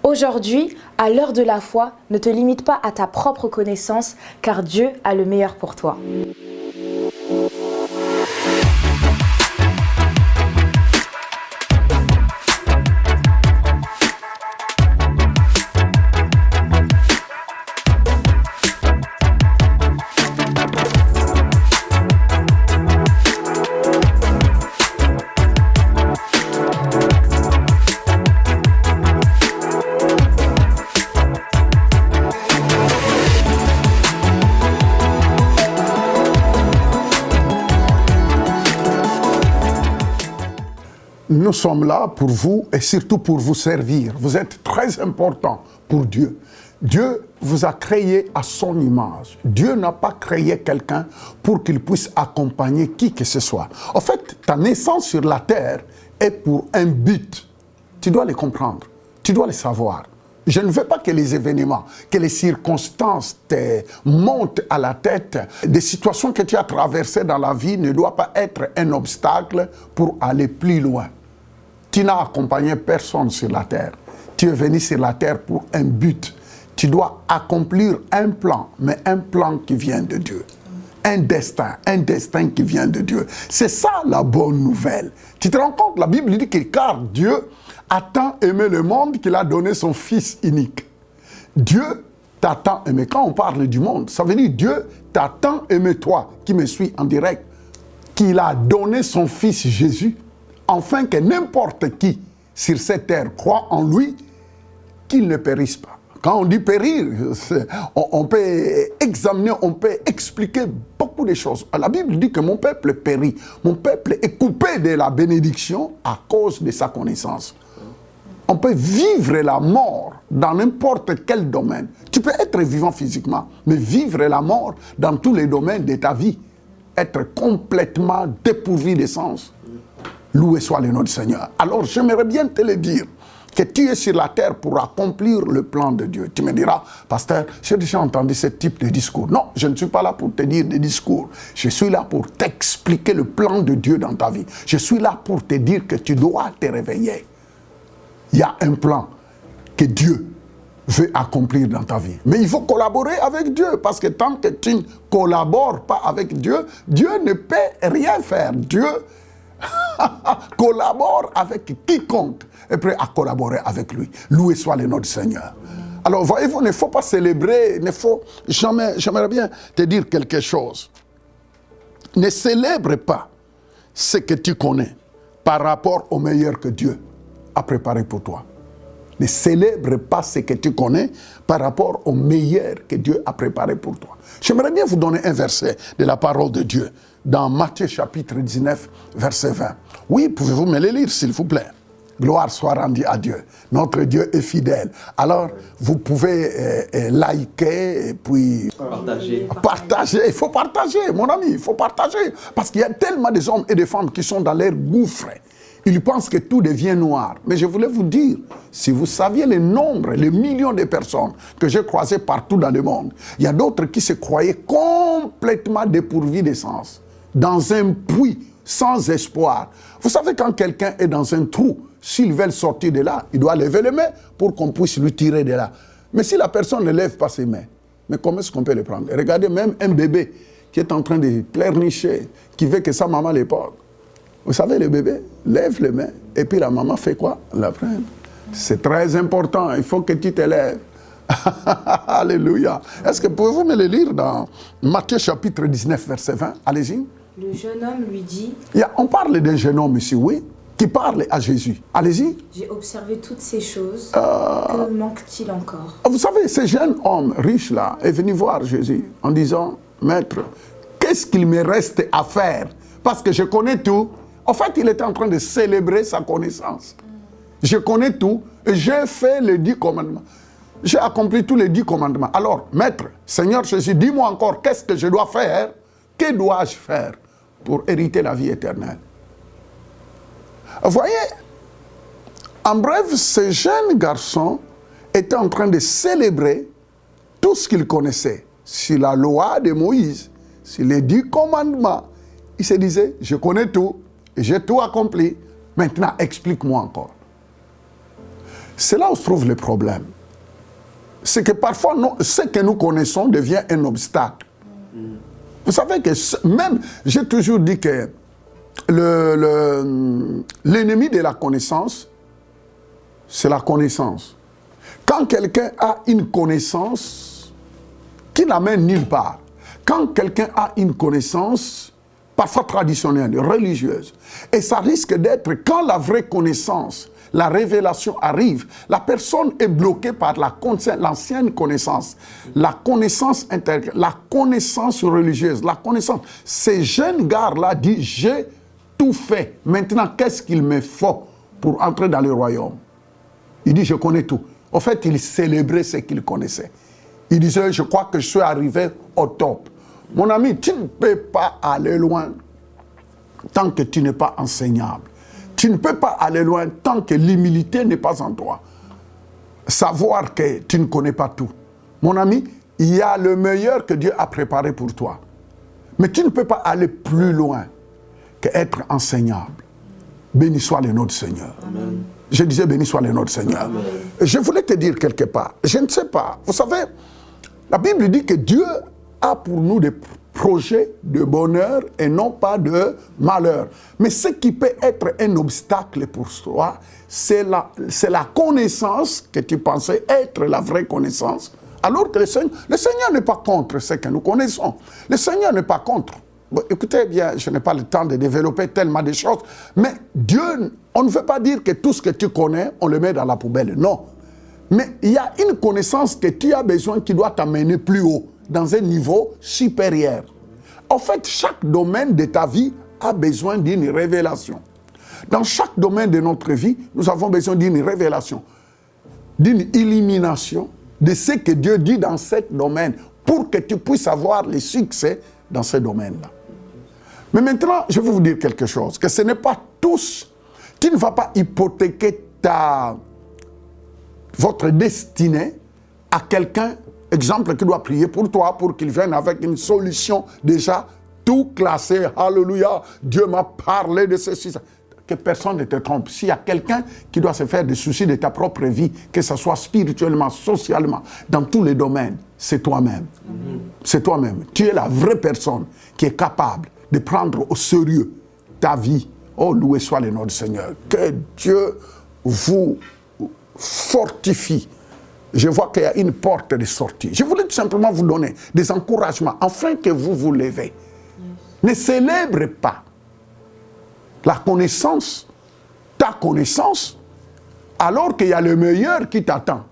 Aujourd'hui, à l'heure de la foi, ne te limite pas à ta propre connaissance, car Dieu a le meilleur pour toi. Nous sommes là pour vous et surtout pour vous servir. Vous êtes très important pour Dieu. Dieu vous a créé à son image. Dieu n'a pas créé quelqu'un pour qu'il puisse accompagner qui que ce soit. En fait, ta naissance sur la terre est pour un but. Tu dois les comprendre. Tu dois les savoir. Je ne veux pas que les événements, que les circonstances te montent à la tête. Des situations que tu as traversées dans la vie ne doivent pas être un obstacle pour aller plus loin. Tu n'as accompagné personne sur la terre. Tu es venu sur la terre pour un but. Tu dois accomplir un plan, mais un plan qui vient de Dieu. Un destin qui vient de Dieu. C'est ça la bonne nouvelle. Tu te rends compte, la Bible dit que car Dieu a tant aimé le monde qu'il a donné son Fils unique. Dieu t'a tant aimé. Quand on parle du monde, ça veut dire Dieu t'a tant aimé toi, qui me suis en direct, qu'il a donné son Fils Jésus, afin que n'importe qui sur cette terre croit en lui, qu'il ne périsse pas. Quand on dit périr, on peut examiner, on peut expliquer beaucoup de choses. La Bible dit que mon peuple périt. Mon peuple est coupé de la bénédiction à cause de sa connaissance. On peut vivre la mort dans n'importe quel domaine. Tu peux être vivant physiquement, mais vivre la mort dans tous les domaines de ta vie. Être complètement dépourvu de sens. Loué soit le nom du Seigneur. Alors j'aimerais bien te le dire, que tu es sur la terre pour accomplir le plan de Dieu. Tu me diras, pasteur, j'ai déjà entendu ce type de discours. Non, je ne suis pas là pour te dire des discours. Je suis là pour t'expliquer le plan de Dieu dans ta vie. Je suis là pour te dire que tu dois te réveiller. Il y a un plan que Dieu veut accomplir dans ta vie. Mais il faut collaborer avec Dieu, parce que tant que tu ne collabores pas avec Dieu, Dieu ne peut rien faire. Dieu collabore avec quiconque est prêt à collaborer avec lui. Loué soit le nom du Seigneur. Alors, voyez-vous, il ne faut pas célébrer, il ne faut jamais, j'aimerais bien te dire quelque chose. Ne célèbre pas ce que tu connais par rapport au meilleur que Dieu a préparé pour toi. Ne célèbre pas ce que tu connais par rapport au meilleur que Dieu a préparé pour toi. J'aimerais bien vous donner un verset de la parole de Dieu dans Matthieu chapitre 19, verset 20. Oui, pouvez-vous me le lire, s'il vous plaît? Gloire soit rendue à Dieu. Notre Dieu est fidèle. Alors, vous pouvez liker et puis partager. Il faut partager, mon ami, il faut partager. Parce qu'il y a tellement de hommes et de femmes qui sont dans leur gouffre. Ils pensent que tout devient noir. Mais je voulais vous dire, si vous saviez le nombre, les millions de personnes que j'ai croisées partout dans le monde, il y a d'autres qui se croyaient complètement dépourvus de sens, dans un puits sans espoir. Vous savez, quand quelqu'un est dans un trou, s'il veut sortir de là, il doit lever les mains pour qu'on puisse lui tirer de là. Mais si la personne ne lève pas ses mains, mais comment est-ce qu'on peut le prendre? Regardez, même un bébé qui est en train de pleurnicher, qui veut que sa maman le porte. Vous savez, le bébé lève les mains et puis la maman fait quoi? La prenne. C'est très important, il faut que tu te lèves. Alléluia. Est-ce que pouvez-vous me le lire dans Matthieu chapitre 19, verset 20? Allez-y. Le jeune homme lui dit... On parle d'un jeune homme ici, oui, qui parle à Jésus. Allez-y. J'ai observé toutes ces choses. Que manque-t-il encore? Vous savez, ce jeune homme riche-là est venu voir Jésus en disant, Maître, qu'est-ce qu'il me reste à faire? Parce que je connais tout. En fait, il était en train de célébrer sa connaissance. Je connais tout et j'ai fait les 10 commandements. J'ai accompli tous les 10 commandements. Alors, Maître, Seigneur Jésus, dis-moi encore, qu'est-ce que je dois faire? Que dois-je faire pour hériter la vie éternelle? Vous voyez, en bref, ce jeune garçon était en train de célébrer tout ce qu'il connaissait sur la loi de Moïse, sur les 10 commandements. Il se disait, je connais tout, et j'ai tout accompli. Maintenant, explique-moi encore. C'est là où se trouve le problème. C'est que parfois, ce que nous connaissons devient un obstacle. Vous savez que même, j'ai toujours dit que l'ennemi de la connaissance, c'est la connaissance. Quand quelqu'un a une connaissance qui n'amène nulle part, quand quelqu'un a une connaissance, parfois traditionnelle, religieuse, et ça risque d'être, quand la vraie connaissance, la révélation arrive, la personne est bloquée par l'ancienne connaissance, la connaissance intérieure, la connaissance religieuse, la connaissance. Ces jeunes gars-là disent, j'ai tout fait. Maintenant, qu'est-ce qu'il me faut pour entrer dans le royaume? Il dit, je connais tout. En fait, il célébrait ce qu'il connaissait. Il disait, je crois que je suis arrivé au top. Mon ami, tu ne peux pas aller loin tant que tu n'es pas enseignable. Tu ne peux pas aller loin tant que l'humilité n'est pas en toi. Savoir que tu ne connais pas tout. Mon ami, il y a le meilleur que Dieu a préparé pour toi. Mais tu ne peux pas aller plus loin qu'être enseignable. Béni soit le nom du Seigneur. Amen. Je disais, béni soit le nom du Seigneur. Amen. Je voulais te dire quelque part, je ne sais pas. Vous savez, la Bible dit que Dieu a pour nous des projets de bonheur et non pas de malheur. Mais ce qui peut être un obstacle pour toi, c'est la connaissance que tu pensais être la vraie connaissance. Alors que le Seigneur n'est pas contre ce que nous connaissons. Le Seigneur n'est pas contre. Bon, écoutez bien, je n'ai pas le temps de développer tellement de choses, mais Dieu, on ne veut pas dire que tout ce que tu connais, on le met dans la poubelle. Non. Mais il y a une connaissance que tu as besoin qui doit t'amener plus haut, dans un niveau supérieur. En fait, chaque domaine de ta vie a besoin d'une révélation. Dans chaque domaine de notre vie, nous avons besoin d'une révélation, d'une illumination de ce que Dieu dit dans ce domaine, pour que tu puisses avoir le succès dans ce domaine-là. Mais maintenant, je vais vous dire quelque chose, que ce n'est pas tous, tu ne vas pas hypothéquer votre destinée à quelqu'un, exemple, qui doit prier pour toi, pour qu'il vienne avec une solution déjà tout classé. Alléluia, Dieu m'a parlé de ceci. Que personne ne te trompe. S'il y a quelqu'un qui doit se faire des soucis de ta propre vie, que ce soit spirituellement, socialement, dans tous les domaines, c'est toi-même. C'est toi-même. Tu es la vraie personne qui est capable de prendre au sérieux ta vie. Oh, loué soit le nom du Seigneur. Que Dieu vous fortifie. Je vois qu'il y a une porte de sortie. Je voulais tout simplement vous donner des encouragements afin que vous vous levez. Ne célèbre pas la connaissance, ta connaissance, alors qu'il y a le meilleur qui t'attend.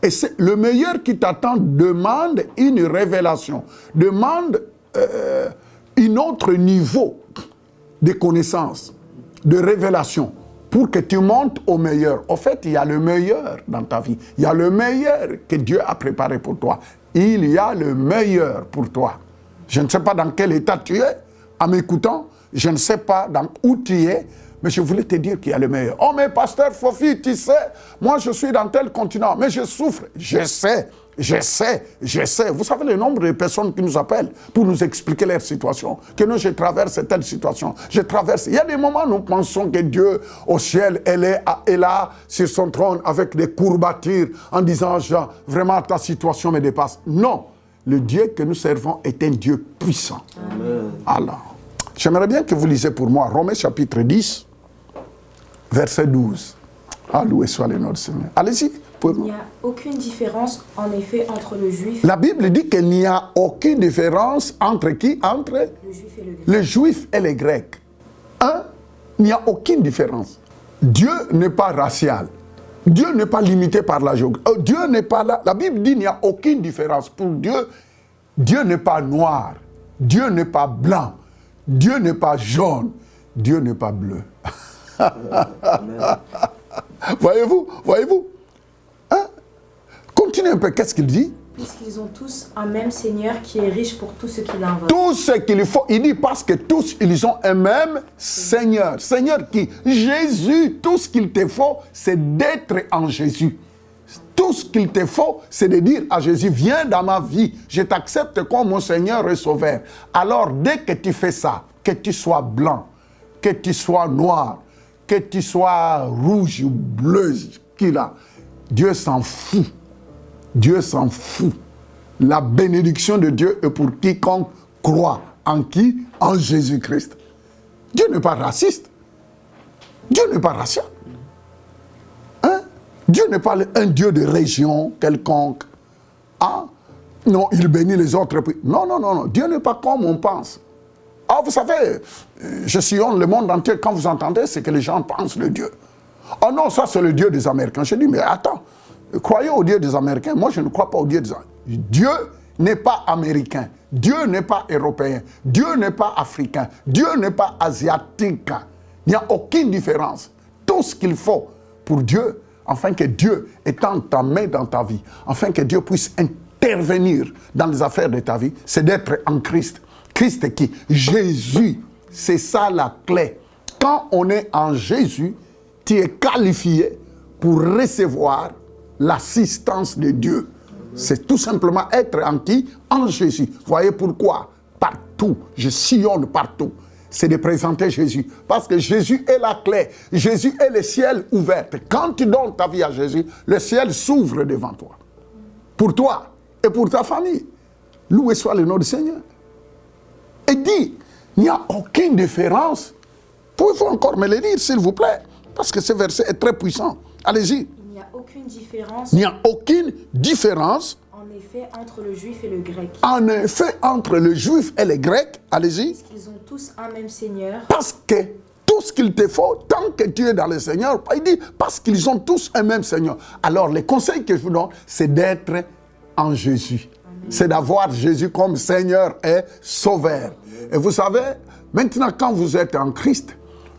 Et le meilleur qui t'attend demande une révélation, demande un autre niveau de connaissance, de révélation, pour que tu montes au meilleur. En fait, il y a le meilleur dans ta vie. Il y a le meilleur que Dieu a préparé pour toi. Il y a le meilleur pour toi. Je ne sais pas dans quel état tu es, en m'écoutant. Je ne sais pas où tu es, mais je voulais te dire qu'il y a le meilleur. Oh, mais pasteur Fofi, tu sais, moi je suis dans tel continent, mais je souffre. Je sais. Vous savez le nombre de personnes qui nous appellent pour nous expliquer leur situation. Que nous, je traverse telle situation. Il y a des moments où nous pensons que Dieu, au ciel, est là, sur son trône, avec des courbatures, en disant, vraiment, ta situation me dépasse. Non. Le Dieu que nous servons est un Dieu puissant. Amen. Alors, j'aimerais bien que vous lisiez pour moi Romains chapitre 10, verset 12. Ah, loué soit le nom du Seigneur. Allez-y. Il n'y a aucune différence, en effet, entre le juif... La Bible dit qu'il n'y a aucune différence entre qui? Entre le juif et le grec. Le juif et les grecs. Il n'y a aucune différence. Dieu n'est pas racial. Dieu n'est pas limité par la géographie. Dieu n'est pas là. La Bible dit qu'il n'y a aucune différence. Pour Dieu, Dieu n'est pas noir. Dieu n'est pas blanc. Dieu n'est pas jaune. Dieu n'est pas bleu. Voyez-vous? Continuez un peu, qu'est-ce qu'il dit? Puisqu'ils ont tous un même Seigneur qui est riche pour tout ce qu'il invoque. Tout ce qu'il faut, il dit parce que tous, ils ont un même Seigneur. Seigneur qui? Jésus, tout ce qu'il te faut, c'est d'être en Jésus. Tout ce qu'il te faut, c'est de dire à Jésus, viens dans ma vie, je t'accepte comme mon Seigneur et Sauveur. Alors, dès que tu fais ça, que tu sois blanc, que tu sois noir, que tu sois rouge ou bleu, qu'il a, Dieu s'en fout. Dieu s'en fout. La bénédiction de Dieu est pour quiconque croit. En qui? En Jésus-Christ. Dieu n'est pas raciste. Dieu n'est pas racial. Hein? Dieu n'est pas un Dieu de région quelconque. Ah, non, il bénit les autres. Non, non, non, non. Dieu n'est pas comme on pense. Ah, vous savez, je sillonne le monde entier. Quand vous entendez ce que les gens pensent de Dieu. Oh non, ça c'est le Dieu des Américains. Je dis, mais attends, croyez au Dieu des Américains. Moi, je ne crois pas au Dieu des Américains. Dieu n'est pas américain. Dieu n'est pas européen. Dieu n'est pas africain. Dieu n'est pas asiatique. Il n'y a aucune différence. Tout ce qu'il faut pour Dieu, afin que Dieu étende ta main dans ta vie, afin que Dieu puisse intervenir dans les affaires de ta vie, c'est d'être en Christ. Christ est qui? Jésus. C'est ça la clé. Quand on est en Jésus, tu es qualifié pour recevoir l'assistance de Dieu. C'est tout simplement être en qui? En Jésus. Voyez pourquoi? Partout. Je sillonne partout. C'est de présenter Jésus. Parce que Jésus est la clé. Jésus est le ciel ouvert. Quand tu donnes ta vie à Jésus, le ciel s'ouvre devant toi. Pour toi et pour ta famille. Loué soit le nom du Seigneur. Et dit, il n'y a aucune différence. Pouvez-vous encore me le dire, s'il vous plaît? Parce que ce verset est très puissant. Allez-y. Il n'y a aucune différence. Il n'y a aucune différence. En effet, entre le juif et le grec. En effet, entre le juif et le grec, allez-y. Parce qu'ils ont tous un même Seigneur. Parce que tout ce qu'il te faut, tant que tu es dans le Seigneur, il dit, parce qu'ils ont tous un même Seigneur. Alors, les conseils que je vous donne, c'est d'être en Jésus. C'est d'avoir Jésus comme Seigneur et Sauveur. Et vous savez, maintenant, quand vous êtes en Christ,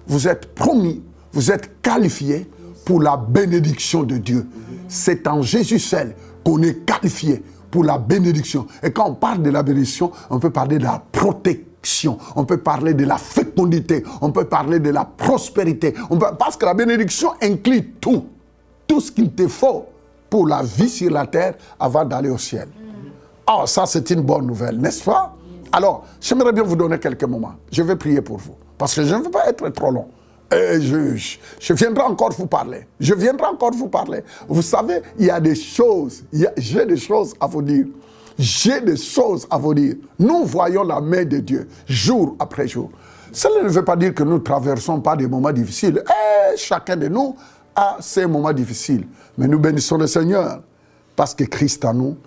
vous êtes promis, vous êtes qualifié pour la bénédiction de Dieu. C'est en Jésus seul qu'on est qualifié pour la bénédiction. Et quand on parle de la bénédiction, on peut parler de la protection, on peut parler de la fécondité, on peut parler de la prospérité. Parce que la bénédiction inclut tout. Tout ce qu'il te faut pour la vie sur la terre avant d'aller au ciel. Oh, ça c'est une bonne nouvelle, n'est-ce pas? Alors, j'aimerais bien vous donner quelques moments. Je vais prier pour vous. Parce que je ne veux pas être trop long. Et je viendrai encore vous parler. Je viendrai encore vous parler. Vous savez, il y a des choses, j'ai des choses à vous dire. J'ai des choses à vous dire. Nous voyons la main de Dieu, jour après jour. Cela ne veut pas dire que nous ne traversons pas des moments difficiles. Et chacun de nous a ses moments difficiles. Mais nous bénissons le Seigneur. Parce que Christ en nous,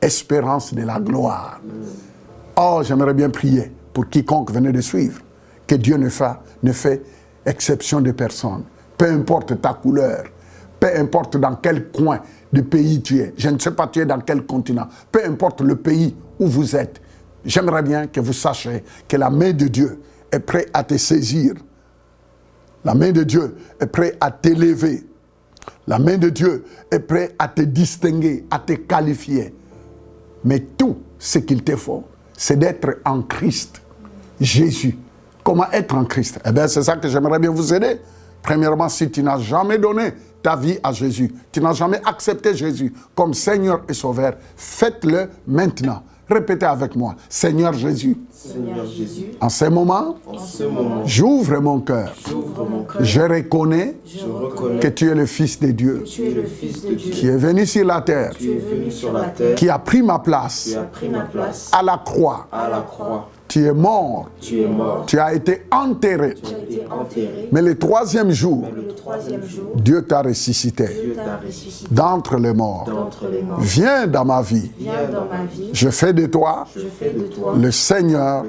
espérance de la gloire. Oh, j'aimerais bien prier pour quiconque venait de suivre. Que Dieu ne fait exception de personne. Peu importe ta couleur, peu importe dans quel coin du pays tu es. Je ne sais pas tu es dans quel continent. Peu importe le pays où vous êtes. J'aimerais bien que vous sachiez que la main de Dieu est prête à te saisir. La main de Dieu est prête à t'élever. La main de Dieu est prête à te distinguer, à te qualifier. Mais tout ce qu'il te faut, c'est d'être en Christ, Jésus. Comment être en Christ? Eh bien, c'est ça que j'aimerais bien vous aider. Premièrement, si tu n'as jamais donné ta vie à Jésus, tu n'as jamais accepté Jésus comme Seigneur et Sauveur, faites-le maintenant. Répétez avec moi. Seigneur Jésus. Seigneur Jésus. En ce moment, j'ouvre mon cœur. Je reconnais que tu es le Fils de Dieu. Qui est venu sur la terre. Qui a pris ma place. À la croix. Tu es mort. Tu as été enterré. Mais le troisième jour, Dieu t'a ressuscité d'entre les morts. Viens dans ma vie. Je fais de toi le Seigneur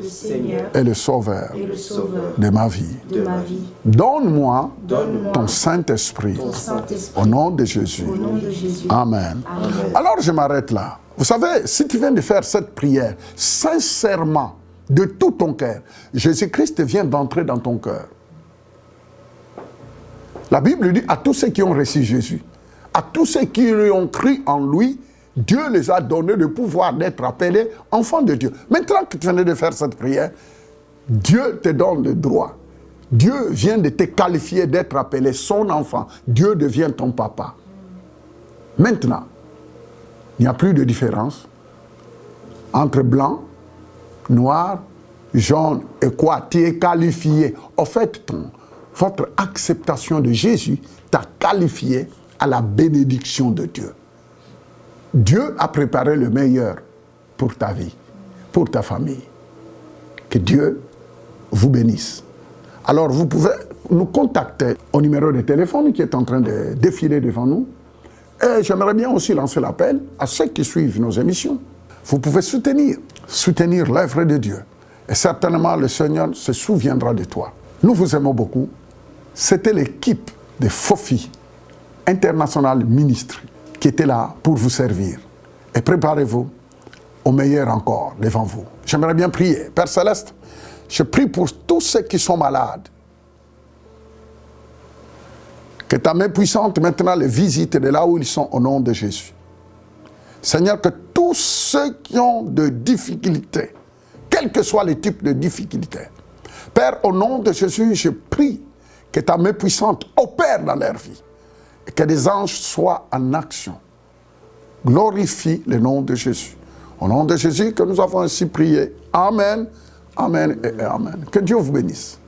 et le Sauveur de ma vie. Donne-moi ton Saint-Esprit au nom de Jésus. Amen. Alors je m'arrête là. Vous savez, si tu viens de faire cette prière sincèrement, de tout ton cœur, Jésus-Christ vient d'entrer dans ton cœur. La Bible dit à tous ceux qui ont reçu Jésus, à tous ceux qui ont cru en lui, Dieu les a donné le pouvoir d'être appelés enfants de Dieu. Maintenant que tu venais de faire cette prière, Dieu te donne le droit. Dieu vient de te qualifier d'être appelé son enfant. Dieu devient ton papa. Maintenant, il n'y a plus de différence entre blanc, noir, jaune et quoi? Tu es qualifié. En fait, votre acceptation de Jésus t'a qualifié à la bénédiction de Dieu. Dieu a préparé le meilleur pour ta vie, pour ta famille. Que Dieu vous bénisse. Alors vous pouvez nous contacter au numéro de téléphone qui est en train de défiler devant nous. Et j'aimerais bien aussi lancer l'appel à ceux qui suivent nos émissions. Vous pouvez soutenir l'œuvre de Dieu. Et certainement le Seigneur se souviendra de toi. Nous vous aimons beaucoup. C'était l'équipe de Fofi International Ministry qui était là pour vous servir. Et préparez-vous au meilleur encore devant vous. J'aimerais bien prier. Père Céleste, je prie pour tous ceux qui sont malades. Que ta main puissante maintenant les visite de là où ils sont au nom de Jésus. Seigneur, que tous ceux qui ont de difficultés, quels que soient les types de difficultés, Père, au nom de Jésus, je prie que ta main puissante opère dans leur vie et que des anges soient en action. Glorifie le nom de Jésus. Au nom de Jésus que nous avons ainsi prié. Amen, amen et amen. Que Dieu vous bénisse.